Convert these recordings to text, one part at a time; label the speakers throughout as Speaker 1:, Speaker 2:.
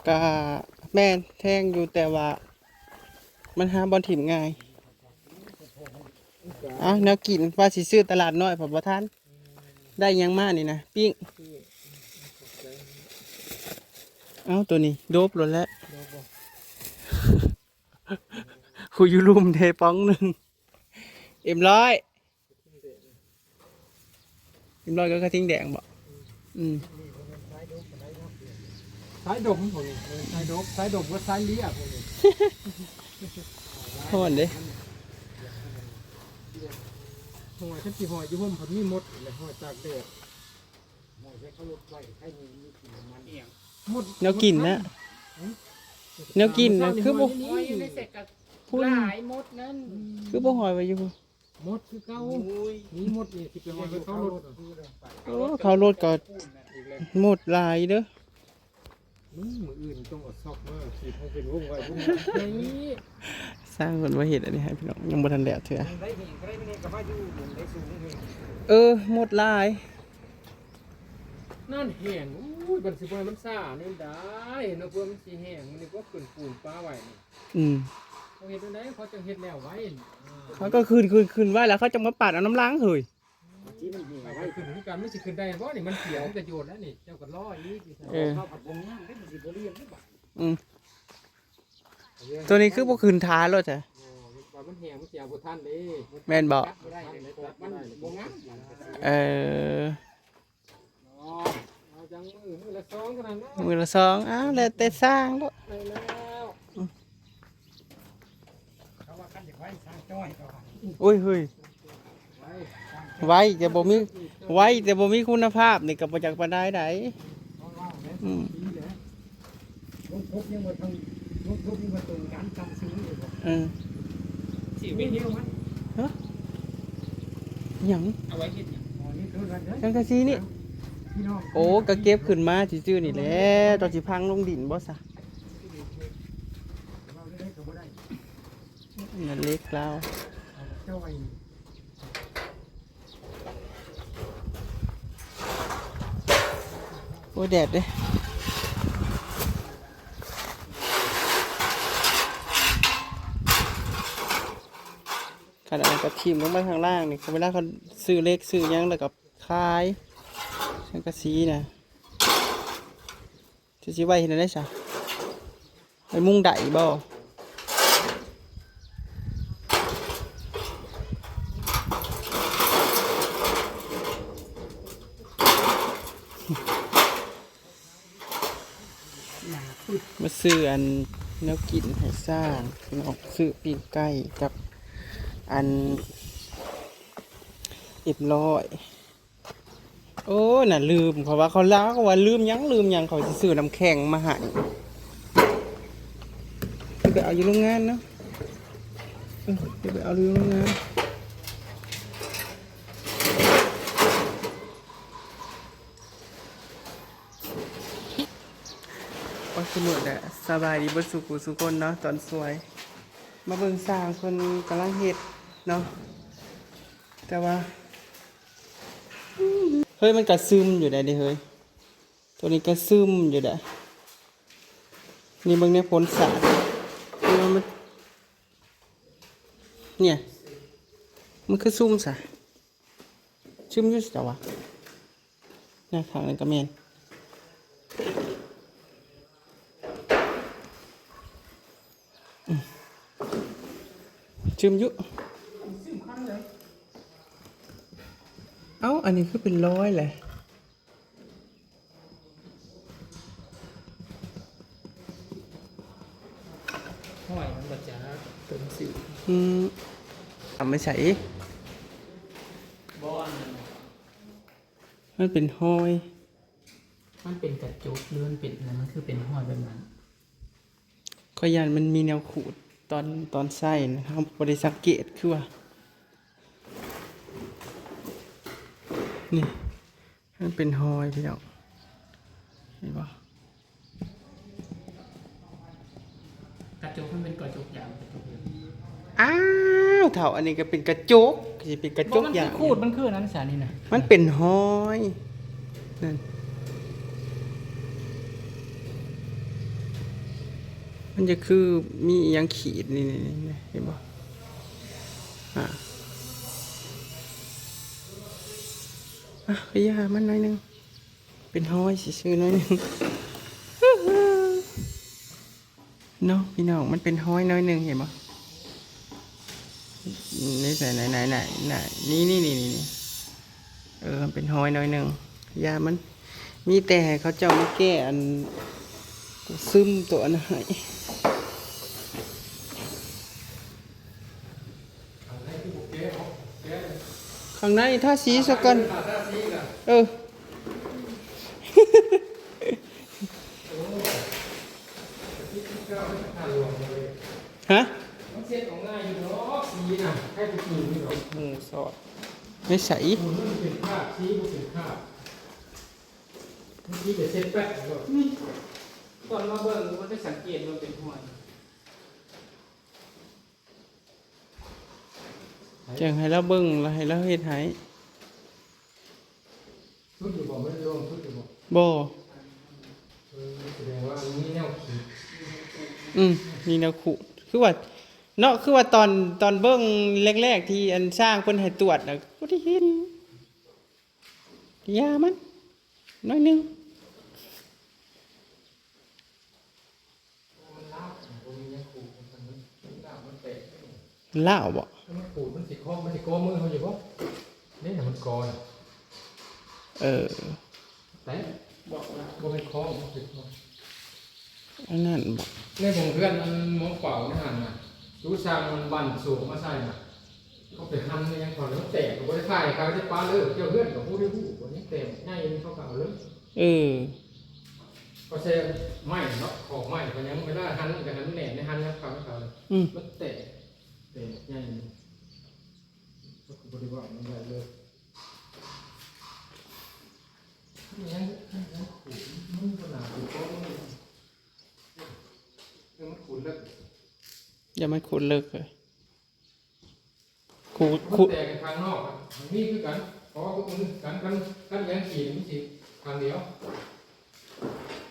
Speaker 1: ก็แม่นแทงอยู่แต่ว่ามันหาบอลถิ่มง่ายแนวกินว่าสิซื้อตลาดน้อยผมบ่ทันได้ยังมากนี่นะปิ้งตัวนี้โดบหลดแล้วคุยลุ่มเทป้องหนึ่งเอ็มร้อยก็กระทิงแดงบ่
Speaker 2: สายดมผมสายดมก็สายเลี้ยผม
Speaker 1: ทอนเด้
Speaker 2: หัวฉันสีหัวอยู่ผมผมมีมดเลยหัวจากเด็กหัวใช้เขาลดไว้ให้มีกินมันเองมด
Speaker 1: แนวกินนะแนวกินนะคือบ่
Speaker 3: อยู่ในเสร็จกับหลายมดนั่น
Speaker 1: คือบ่หอยไว้อยู่
Speaker 2: มดคือเก่ามีมดนี่ที่เป็นหอยเขาลด
Speaker 1: เขาลดก็หมดลายเด้อ
Speaker 2: มืออื่นต้องอดซอกมากขีดให้เป็นวงไว้วงนี้
Speaker 1: สร้างคนว่าเห็ดอันนี้ให้พี่น้องยังบ่ทันแล้วเถอะหมดลาย
Speaker 2: นั่นแห้งอุ้ยบันสิบมันซ่านี่ได้นะเพื่อมันสีแห้งมันนี่ก็ขึ้นปูนปลาไว้นี่เขาเห็ดได้เขาจะเห็ดแล้วไว้
Speaker 1: เขาก็คืนไว้แล้วเขาจะมาปาดเอาน้ำล้างเฮ้ย
Speaker 2: ที่มันมีไว้ขึ้นที่การไม่สิขึ้นได้เพราะนี่มันเขียวแต่โยนแล้วนี่เจ้าก็ล่ออีกเข้าผัดวงย่างได้มันสิบเรียนได้บ่
Speaker 1: ตัวนี้คือพวกคืนท้าแล้วจ้ะ
Speaker 2: มันแห้งมันเสียบุท่านเลย
Speaker 1: แม่นบอก
Speaker 2: มันวงงั้นจังมือละสองขนาดนั้น
Speaker 1: มือละสองแล้วแต่สร้างแล้ว
Speaker 2: เขาว่าขั้นจะไว้สร้างจ้อยก่อน
Speaker 1: โอ้ยเฮ้ยไว้แต่บ่มีคุณภาพนี่ก็บ่จักปานใดได้
Speaker 2: ลูกทุบยังมาทำลูกทุบยังมาตรงการจำซื้ออยู่สิไม่เดียวมั้ย
Speaker 1: หยัง
Speaker 2: เอาไว้เฮ็ดหยังอ๋อนี่คือกันเด้อ
Speaker 1: จังกะซีนี่โอ้ก็เก็บขึ้นมาซื่อๆนี่แหละตอนสิพังลงดินบ่ซะนั่นเล็กแล้วโอ้แดดเด้ขนาดกระทิมลงไปข้างล่างนี่เวลาเขาซื้อเล็กซื้อยังแล้วกับคายช่างกระสีนะจะชี้ไว้เห็นได้ใช่ไปมุ่งไดบ่มาซื้ออันแนวกินให้สร้างออกซื้อปีนไก่กับอัน100โอ้น่ะลืมเขาว่าเขาล้าเขาว่าลืมยังเขาจะซื้อน้ำแข็งมาให้ไปเอาอยู่โรงงานเนาะไปเอาอยู่โรงงานก็สนุกแหละสบายดีบนสุขุสุคนเนาะตอนสวยมาเบิ่งสร้างคนกำลังเฮ็ดเนาะแต่ว่าเฮ้ยมันกระซึมอยู่ได้เฮ้ยตัวนี้กระซึมอยู่ได้นี่บางเนี่ยผลสาดเนี่ยมันคือซุ่มสะซึมยุ่งแต่ว่าหน้าข้างนั่นก็แม่นซึมยุ่อันนี้คือเป็นร้อยแหละ
Speaker 2: ห้อยมันก็จะเป็นสิว
Speaker 1: ไม่ใช่มันเป็นห้อย
Speaker 3: มันเป็นกระจุกเลื่อนปิดนะมันคือเป็นห้อยแบบนั้น
Speaker 1: ก็ยันมันมีแนวขูดตอนไส้นะครับบริสังเกตคือว่านี่มันเป็นหอยพี่น้องเห็นปะ
Speaker 3: กระจุกมันเป็นกระจุกยาว
Speaker 1: เถ่าอันนี้ก็เป็นกระจกจะเป็นกระจกอย่าง
Speaker 3: มันคูดมันคือนั้นสานี่นะ
Speaker 1: มันเป็นหอยนั่น มันจะคือมีอิหยังขีดนี่เห็นบ่ขยะมันหน่อยหนึงเป็นห้อยซื่อๆหน่อยหนึงเนาะพี่น้องมันเป็นห้อยหน่อยหนึงเห็นบ่นี่ใส่ไหนนี่มันเป็นห้อยหน่อยหนึงยามันมีแต่ให้เขาเจ้ามาแก้อันซึมตัวอันให้ข้างในถ้าสีสักกันฮะ
Speaker 2: มันเซ็ตของง่ายอยู่เนาะสีน่ะให้ไปกินนี่หรอ
Speaker 1: หมูสอดไม่ใส่
Speaker 2: มันเป็นคราบสีมันเป็นคราบเมื่อกี้จะเซ็ตแป๊ะก่อน
Speaker 3: ตอนมาเบิ่งมันได้สังเกตมันเป็นห้อย
Speaker 1: แจ้งให้เราเบิ่งแล้วให้เราเฮ็ดให้
Speaker 2: ทุกอยู่บอกไม่ได้ลงทุกอยู่บอก
Speaker 1: บ่
Speaker 2: แสดงว่ามีแนวขีด
Speaker 1: นี่แนวขุคือว่าเนาะคือว่าตอนเบิ่งแรกๆที่อันสร้างเพิ่นให้ตรวจน่ะบ่ได้เห็นยามันน้อยหนึง
Speaker 2: มันล้าวมันมีแนวขูดมันล้าวมันเตะ
Speaker 1: ลาวบ่
Speaker 2: มันขูดมันสิคอมันสิกอมือเขาอยู่ปะนี่น่ะมันกอน่ะ แต่บอกว่าบ่เป็นคอมันสิคอ
Speaker 1: อันนั้นบ่
Speaker 2: ในของเพื่อนมันมองเปล่าในหันน่ะรู้ช่างมันบั่นสูงมาใส่น่ะเขาไปหั่นยังก่อนแล้วแตกก็บ่ได้ขายเขาจะปาเลยเจ้าเพื่อนกับผู้ที่ผู้วันนี้แตกง่ายมันเขาเก่าเลย ก็เซไม้เนาะของไม้ก็ยังไม่ได้หั่นกับหั่นแหน่ในหั่นแล้วเขาเขามันแตกง่ายก็คือบริวารมันได้เลยยังขูดมันขนาดอยู่ก็มันขูดเลิก
Speaker 1: อย่ามันขุดเลิกเลยขุด
Speaker 2: มันแตกกันทางนอกทางนี้คือกันเพราะว่าพวกมันกันยังขีดมันสิทางเดียว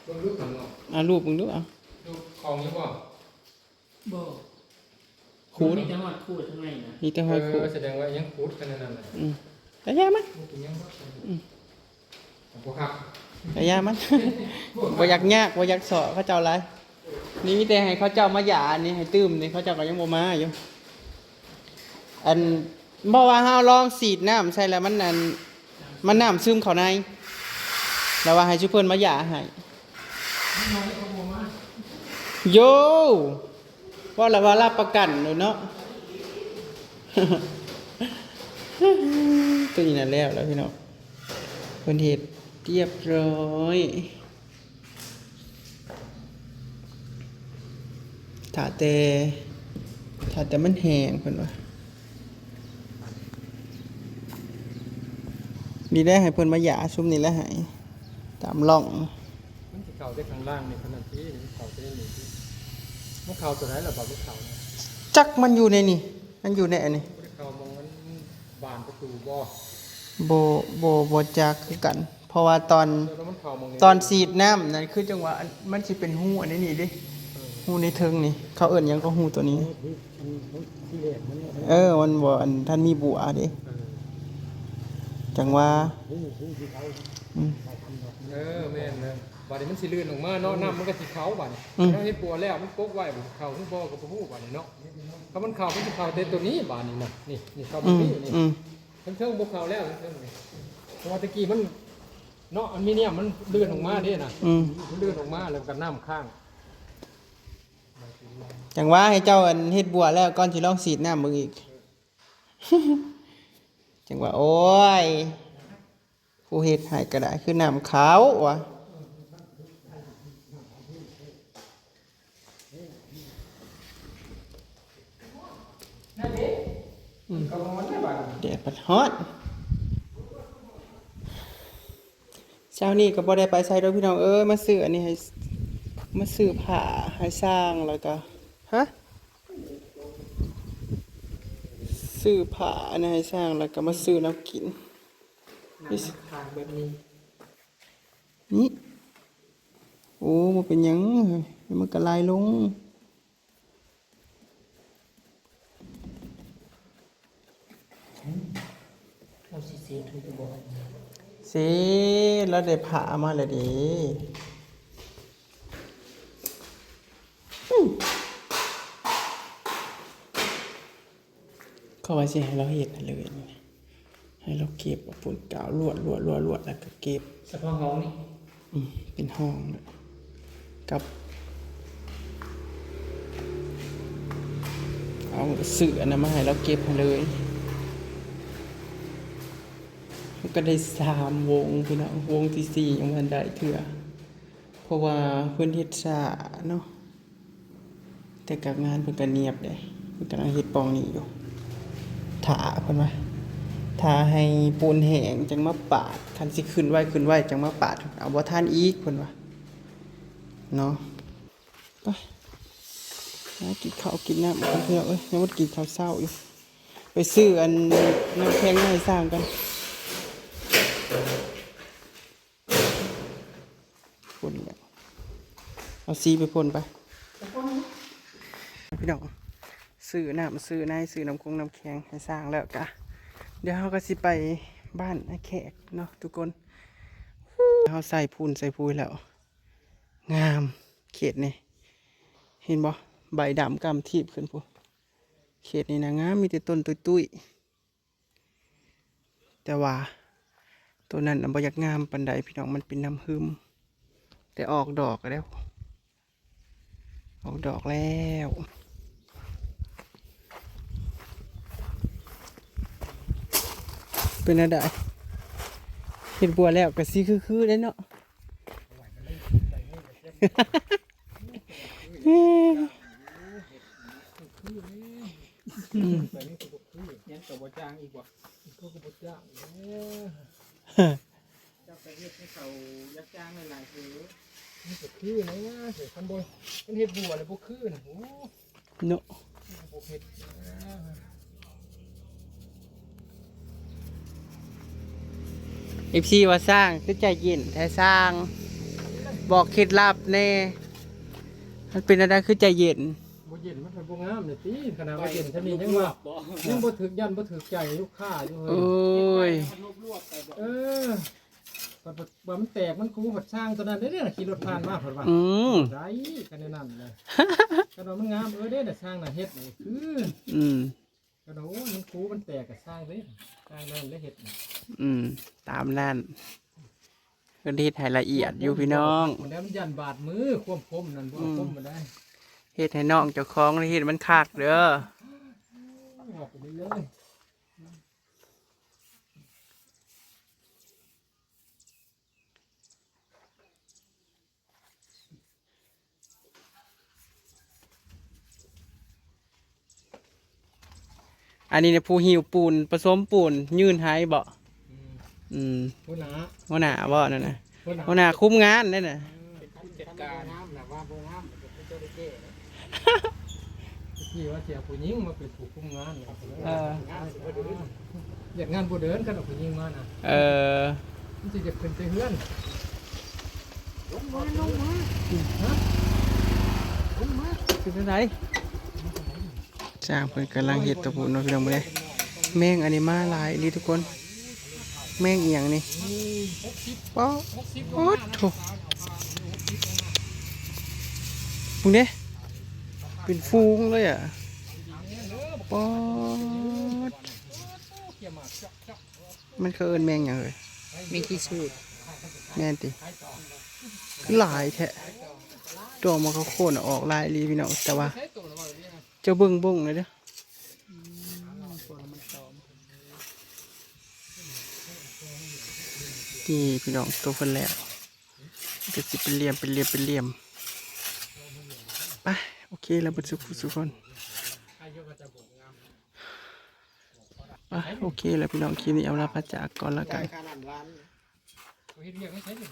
Speaker 2: มันรู้ทางนอก
Speaker 1: รูปมึงดูเอา
Speaker 2: ดูของนี้บ่
Speaker 3: บ่
Speaker 1: ขูด
Speaker 3: มีจังหวัดขูดข้างในนะ
Speaker 1: มีแต่ห้อยขุด
Speaker 2: แสดงว่ายังขูดกันนั่นแหละ
Speaker 1: แต่ยามัน
Speaker 2: มันเป็นยังบ่ครับ
Speaker 1: แต่ยามัน บ่อยากยากบ่อยากสอเขาเจ้าอะไรนี่มีแต่ให้เขาเจ้ามาหยานี่ให้ตื้มนี่เขาเจ้าก็ยังบ่มาอยู่อันบ่ว่าเฮาลองสีดน้ำใส่แล้วมันน้ำซึมเข้าในแล้วว่าให้ชุเพิ่นมาหยาให้โยว่าแล้วว่ารับประกันเลยเนาะ ตัวนี้น่ะแล้วพี่น้องเพิ่นเฮ็ดเรียบร้อยถ้าแต่มันแห้งเพิ่นว่านี่ได้ให้เพิ่นมาหยาซุมนี่แล้วให้ตามร่อง
Speaker 2: มันสิเข่าได้ข้างล่างในขนาดที่มันเข่าได้หนึ่งที่มันเข่าตัวไหนล่ะบ่มันเข่าเนี่ย
Speaker 1: จักมันอยู่ในนี่มันอยู่ในอันนี้
Speaker 2: มันเข่ามองมันบานประตูบ่
Speaker 1: บ่จักคือกัน เพราะว่าตอน
Speaker 2: แล้วมันเข่ามอง
Speaker 1: ตอนสีดน้ำนั่นคือจังหวะมันสิเป็นหูอันนี้นี่ดิหูในเทิงนี่เขาเอิ้นหยังก็หูตัวนี้
Speaker 2: ที่แรกมัน
Speaker 1: มันบ่อันท่านมีบัวเด้จังว่า
Speaker 2: แม่นเลยบาดนี้มันสิลื่นออกมาเนาะน้ำมันก็สิเข้าบาดนี้ถ้าเฮ็ดปัวแล้วมันปกไว้บ่เข้าถึงบ่ก็บ่ฮู้บาดนี้เนาะถ้ามันเข้ามันสิเข้าแต่ตัวนี้บาดนี้น่ะนี่เข้าบ่นี่ทั้งเทิงบ่เข้าแล้วทั้งเทิงนี่เพราะว่าตะกี้มันเนาะอันนี้เนี่ยมันเลื่อนออกมาเด้น่ะมันเลื่อนออกมาแล้วก็น้ำข้าง
Speaker 1: จังว่าให้เจ้าอันเฮ็ดบัวแล้วก่อนสิลองสีดน้ำมึงอีก จังว่าโอ้ยผู้เฮ็ดให้ก็ได้คือน้ำขาวว่ะแดดปัดฮอดเช้านี้ก็บ่ได้ไปไสดอกพี่น้องเอ้ยมาซื้ออันนี้ให้มาซื้อผ้าให้สร้างแล้วก็ซื้อผ้าอันนี้ให้สร้างแล้วก็มาซื้อน้ำกิน
Speaker 3: ทางแบบนี้
Speaker 1: นี่โอ้มันเป็นหยังมันก็ลายลง
Speaker 3: สีทุกบ่
Speaker 1: สิแล้วได้ผ่ามาเลยดิเขาว่าสิให้เราเฮ็ดให้เลยนี่ให้เราเก็บเอาปุ่นกาวลวดแล้วก็เก็บ
Speaker 3: เฉพาะห้องนี่
Speaker 1: เป็นห้องนะกับเอาเสื่อนะมาให้เราเก็บให้เลยก็ได้3 วงพี่น้องวงที่ 4ยังมันได้เถื่อเพราะว่าเพิ่นเฮ็ดช้าเนาะแต่กับงานเพิ่นก็เงียบเด้เพิ่นกำลังเฮ็ดปองนี้อยู่ถ้าเพิ่นว่าถ้าให้ปูนแห้งจังมาปาดคันสิขึ้นไว้จังมาปาดเอาบ่ทันอีกเพิ่นว่าเนาะไปหากินข้าวกินน้ำกันเพื่อนยังบ่ได้กินข้าวเช้าอยู่ไปซื้ออันน้ำแข็งมาให้สร้างกันพ่นแล้วเอาซีไปพ่นไปพี่น้องซื้อน้ำซื้อในซื้อน้ำคงน้ำแข็งให้สร้างแล้วกะเดี๋ยวเราก็สิไปบ้านไอ้แขกเนาะทุกคนเราใส่พูนแล้ว งามเขตนี่เห็นบ่ใบดำกำทีบขึ้นพูเขตนี่นะงามมีแต่ต้นตุ้ยแต่ว่าตัวนั้นบ่อยากงามปานใดพี่น้องมันเป็นน้ำหึมแต่ออกดอกแล้วออกดอกแล้วเป็นอะไรเห็นบัวแล้วก็สิคือได้เนาะ
Speaker 3: ยังตัวบ่จ้างอีกบ่
Speaker 2: ก็บ่จ้างแล้ว
Speaker 3: เจ้าไปเฮ็ดให้เขายักจ้างหลายๆคือ
Speaker 2: นี่ก็คือนะเสียคันบ่มันเฮ็ดบัวเลยบ่คือนะโอ้
Speaker 1: เนาะ
Speaker 2: บ่เฮ็ด
Speaker 1: FC ว่าสร้างคือใจเย็นแต่สร้างบอกเคล็ดลับแน่มันเป็นอะไรคือใจเย็น
Speaker 2: บ่เย็นมันเป็นบ่งามเลยติขนาดว่าเย็นซะนี่ยังว่ายังบ่ถึกยันบ่ถึกใจลูกค้าอยู่
Speaker 1: โอ้
Speaker 2: เฮ้ย
Speaker 1: ย
Speaker 2: เออว่ามันแตกมันคูผัดช่างตัวนั้นเด้อขี่รถผ่านมาผัดว่า
Speaker 1: อืม
Speaker 2: ไรกันในนั้นเลยกันว่ามันงามเด้อช่างน่ะเฮ็ดนี่คือ
Speaker 1: อืม
Speaker 2: กันว่าโอ้มันคูมันแตกกับช่างเด้ช่างนั่นได้เฮ็ด
Speaker 1: ตามนั่นก็ดีให้ละเอียดอยู่พี่น้อง
Speaker 2: มันแล้วมันยันบาดมือควบคมนั่นบ่คมมาได้
Speaker 1: เฮ็ดให้น้องเจ้าของเฮ็ดมันคักเด้อ
Speaker 2: ออกไปเลย
Speaker 1: อันนี้เนี่ยผู้หิวปูนผสมปูนยื่นให้บ่
Speaker 2: หัวหน้า
Speaker 1: หัวหน้าบ่นั่นน่ะ
Speaker 2: หัวหน้า
Speaker 1: หัวหน้าคุมงานนั่นน่ะ
Speaker 3: จัดการน้ำน่ะว่าบ่งามเป็นเจ้าได้แก้
Speaker 2: ที่ว่าเสียผู้หญิงมาเป็นผู้คุมงาน
Speaker 1: เออ
Speaker 2: งานบ่เดินอยากงานบ่เดินกันเอาผู้หญิงมาน่ะ
Speaker 1: อ
Speaker 2: มันสิจะขึ้นไปเฮือน
Speaker 3: ลงมา
Speaker 1: คือจังไดจ้างเพิ่นกำลังเฮ็ดตะปูนเนาะพี่น้องบ่ได้แมงอันนี้มาหลายอีหลีทุกคน แมงอีหยังนี่ป๊อโอ๊ดโถมึงเด้เป็นฟูงเลยอ่ะป๊อดมันคือเอิ้นแมงหยังเอ่ย
Speaker 3: มีที่สูตร
Speaker 1: แม่นติคือหลายแท้ตัวมันก็โค่นออกหลายอีหลีพี่น้องแต่ว่าเจ้าเบิ่งบ่งเลยเด้อนี่พี่น้องตัวเพิ่นแล้วก็สิเป็นเหลี่ยมไปโอเคแล้วเบ่สุกคนไปโอเคแล้วพี่น้องคลิปนี้เอาลาพระจากก่อนละกัน
Speaker 2: เฮ็ดเรียกไม่ใช่ดิ